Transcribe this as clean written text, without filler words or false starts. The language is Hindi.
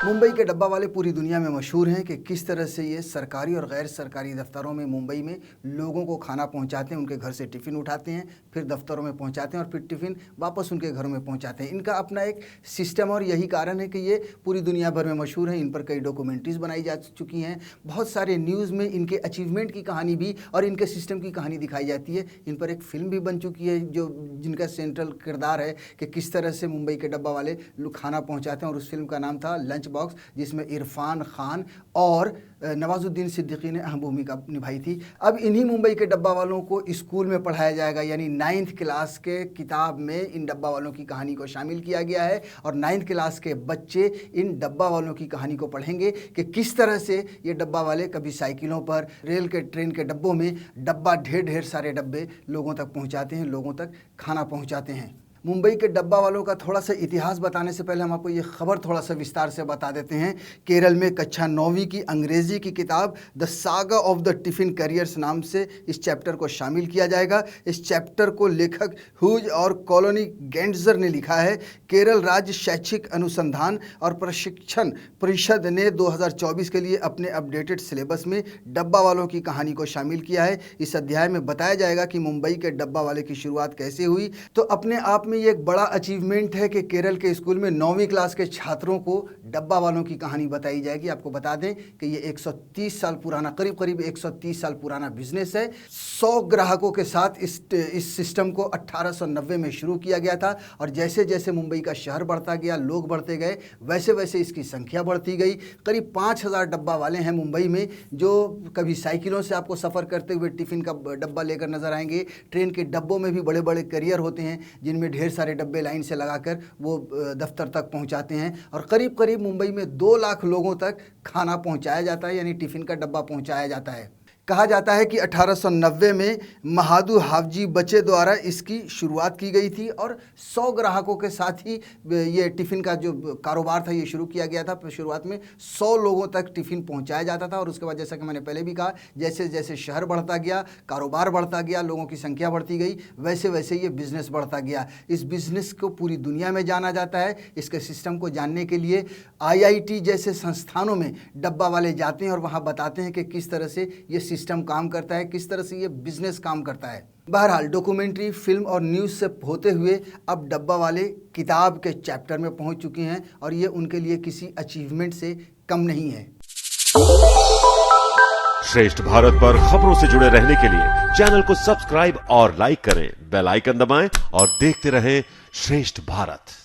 मुंबई के डब्बा वाले पूरी दुनिया में मशहूर हैं कि किस तरह से ये सरकारी और गैर सरकारी दफ्तरों में मुंबई में लोगों को खाना पहुंचाते हैं, उनके घर से टिफ़िन उठाते हैं, फिर दफ्तरों में पहुंचाते हैं और फिर टिफ़िन वापस उनके घरों में पहुंचाते हैं। इनका अपना एक सिस्टम और यही कारण है कि ये पूरी दुनिया भर में मशहूर हैं। इन पर कई डॉक्यूमेंट्रीज बनाई जा चुकी हैं, बहुत सारे न्यूज़ में इनके अचीवमेंट की कहानी भी और इनके सिस्टम की कहानी दिखाई जाती है। इन पर एक फ़िल्म भी बन चुकी है जो जिनका सेंट्रल किरदार है कि किस तरह से मुंबई के डब्बा वाले लोग खाना पहुँचाते हैं, और उस फिल्म का नाम था लंच बॉक्स, जिसमें इरफान खान और नवाजुद्दीन सिद्दीकी ने अहम भूमिका निभाई थी। अब इन्हीं मुंबई के डब्बा वालों को स्कूल में पढ़ाया जाएगा, यानी 9th क्लास के किताब में इन डब्बा वालों की कहानी को शामिल किया गया है और 9th क्लास के बच्चे इन डब्बा वालों की कहानी को पढ़ेंगे कि किस तरह से ये डब्बा वाले कभी साइकिलों पर, रेल के ट्रेन के डब्बों में डब्बा ढेर सारे डब्बे लोगों तक पहुंचाते हैं, लोगों तक खाना पहुंचाते हैं। मुंबई के डब्बा वालों का थोड़ा सा इतिहास बताने से पहले हम आपको ये खबर थोड़ा सा विस्तार से बता देते हैं। केरल में कक्षा 9वीं की अंग्रेज़ी की किताब the saga of the tiffin careers नाम से इस चैप्टर को शामिल किया जाएगा। इस चैप्टर को लेखक ह्यूज और कॉलोनी गेंट्जर ने लिखा है। केरल राज्य शैक्षिक अनुसंधान और प्रशिक्षण परिषद ने 2024 के लिए अपने अपडेटेड सिलेबस में डब्बा वालों की कहानी को शामिल किया है। इस अध्याय में बताया जाएगा कि मुंबई के डब्बा वाले की शुरुआत कैसे हुई। तो अपने आप में ये एक बड़ा अचीवमेंट है कि केरल के स्कूल में 9वीं क्लास के छात्रों को डब्बा वालों की कहानी बताई जाएगी। आपको बता दें कि ये 130 साल पुराना, करीब 130 साल पुराना बिजनेस है। 100 ग्राहकों के साथ इस सिस्टम को 1890 में शुरू किया गया था और जैसे जैसे मुंबई का शहर बढ़ता गया, लोग बढ़ते गए, वैसे वैसे इसकी संख्या बढ़ती गई। करीब 5000 डब्बा वाले हैं मुंबई में, जो कभी साइकिलों से आपको सफ़र करते हुए टिफ़िन का डब्बा लेकर नजर आएंगे। ट्रेन के डब्बों में भी बड़े बड़े करियर होते हैं जिनमें ढेर सारे डब्बे लाइन से लगाकर वो दफ्तर तक पहुंचाते हैं और करीब मुंबई में 2 लाख लोगों तक खाना पहुंचाया जाता है, यानी टिफ़िन का डब्बा पहुंचाया जाता है। कहा जाता है कि 1890 में महादू हावजी बचे द्वारा इसकी शुरुआत की गई थी और 100 ग्राहकों के साथ ही ये टिफ़िन का जो कारोबार था ये शुरू किया गया था। शुरुआत में 100 लोगों तक टिफ़िन पहुंचाया जाता था और उसके बाद जैसा कि मैंने पहले भी कहा, जैसे जैसे शहर बढ़ता गया, कारोबार बढ़ता गया, लोगों की संख्या बढ़ती गई, वैसे वैसे ये बिज़नेस बढ़ता गया। इस बिज़नेस को पूरी दुनिया में जाना जाता है। इसके सिस्टम को जानने के लिए IIT जैसे संस्थानों में डब्बा वाले जाते हैं और वहाँ बताते हैं कि किस तरह से ये सिस्टम काम करता है, किस तरह से ये बिजनेस काम करता है। बहरहाल डॉक्यूमेंट्री, फिल्म और न्यूज़ से होते हुए अब डब्बा वाले किताब के चैप्टर में पहुंच चुके हैं और ये उनके लिए किसी अचीवमेंट से कम नहीं है। श्रेष्ठ भारत पर खबरों से जुड़े रहने के लिए चैनल को सब्सक्राइब और लाइक करें, बेल आइकन दबाएं और देखते रहें श्रेष्ठ भारत।